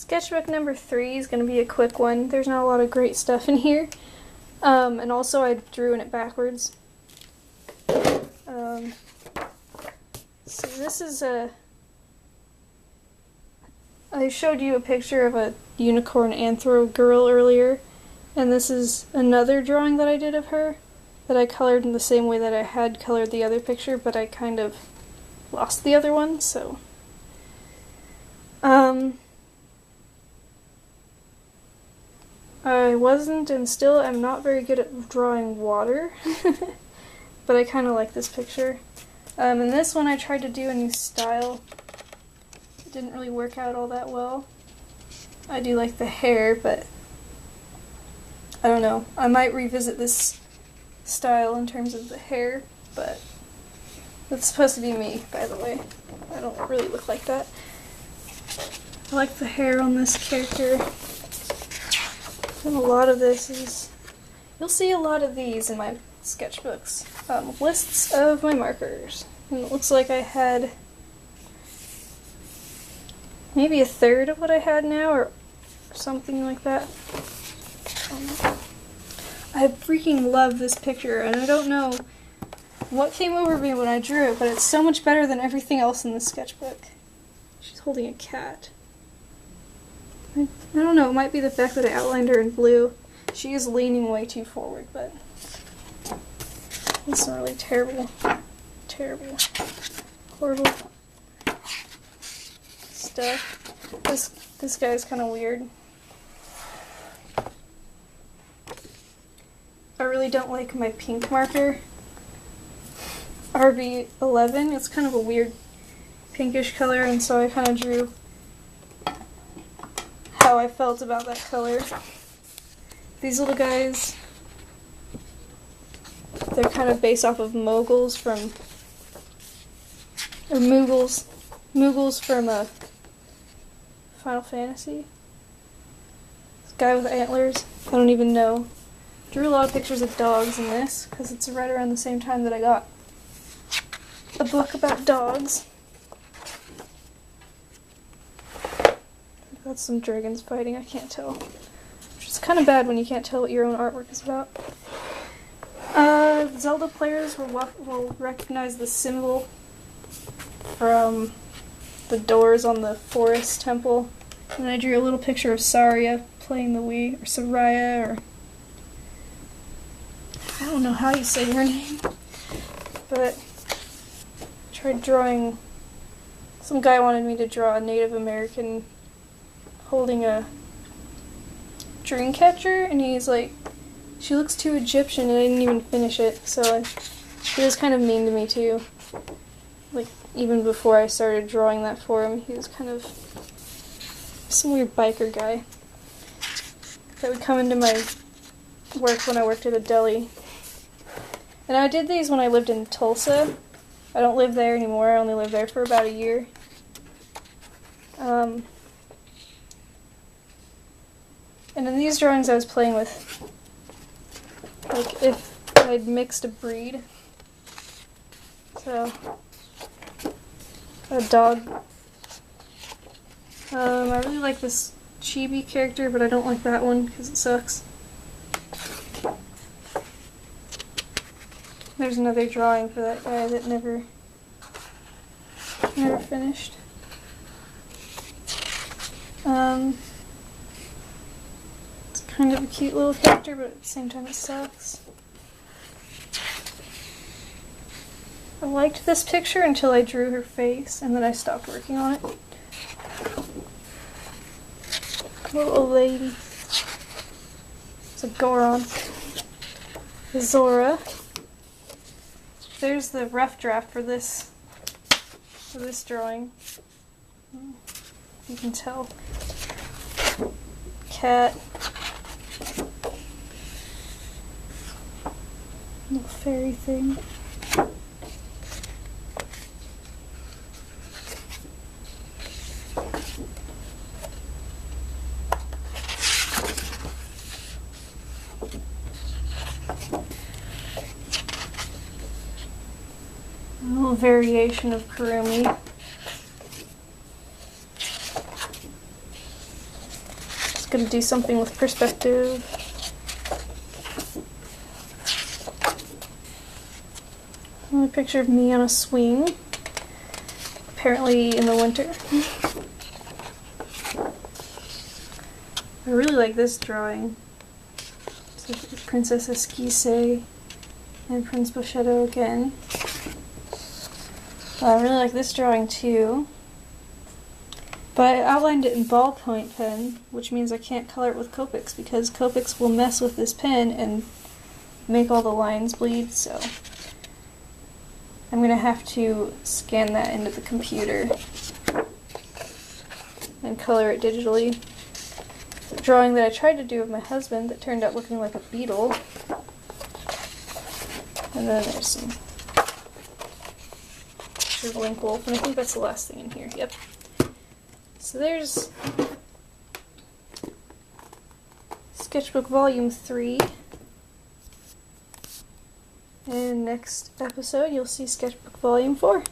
Sketchbook number 3 is going to be a quick one. There's not a lot of great stuff in here. And also I drew in it backwards. So this is I showed you a picture of a unicorn anthro girl earlier, and this is another drawing that I did of her that I colored in the same way that I had colored the other picture, but I kind of lost the other one, so I wasn't and still am not very good at drawing water, but I kind of like this picture. And this one I tried to do a new style. It didn't really work out all that well. I do like the hair, but I don't know. I might revisit this style in terms of the hair, but that's supposed to be me, by the way. I don't really look like that. I like the hair on this character. And a lot of this is, you'll see a lot of these in my sketchbooks. Lists of my markers. And it looks like I had maybe a third of what I had now, or something like that. I freaking love this picture, and I don't know what came over me when I drew it, but it's so much better than everything else in the sketchbook. She's holding a cat. I don't know, it might be the fact that I outlined her in blue. She is leaning way too forward, but it's really terrible. Terrible. Horrible stuff. This guy's kind of weird. I really don't like my pink marker. RB11, it's kind of a weird pinkish color, and so I kind of drew how I felt about that color. These little guys, they're kind of based off of Moogles from Final Fantasy. This guy with antlers, I don't even know. Drew a lot of pictures of dogs in this, because it's right around the same time that I got a book about dogs. Got some dragons fighting, I can't tell. Which is kind of bad when you can't tell what your own artwork is about. Zelda players will recognize the symbol from the doors on the forest temple. And I drew a little picture of Saria playing the Wii, or Saraya, or I don't know how you say her name. But I tried drawing, some guy wanted me to draw a Native American holding a dream catcher, and he's like, she looks too Egyptian, and I didn't even finish it, so he was kind of mean to me too. Like, even before I started drawing that for him, he was kind of some weird biker guy that would come into my work when I worked at a deli. And I did these when I lived in Tulsa. I don't live there anymore, I only lived there for about a year. And in these drawings I was playing with, like, if I'd mixed a breed. So, a dog. I really like this chibi character, but I don't like that one because it sucks. There's another drawing for that guy that never finished. It's kind of a cute little character, but at the same time it sucks. I liked this picture until I drew her face, and then I stopped working on it. Little old lady. It's a Goron. Zora. There's the rough draft for this drawing. You can tell. Cat. Little fairy thing. A little variation of Kurumi. going to do something with perspective. A picture of me on a swing, apparently in the winter. I really like this drawing. So Princess Esquisse and Prince Bochetto again. I really like this drawing too. But I outlined it in ballpoint pen, which means I can't color it with Copics because Copics will mess with this pen and make all the lines bleed, so I'm going to have to scan that into the computer and color it digitally. The drawing that I tried to do of my husband that turned out looking like a beetle. And then there's some picture of a link wolf, and I think that's the last thing in here. Yep. So there's Sketchbook Volume 3. And next episode, you'll see Sketchbook Volume 4.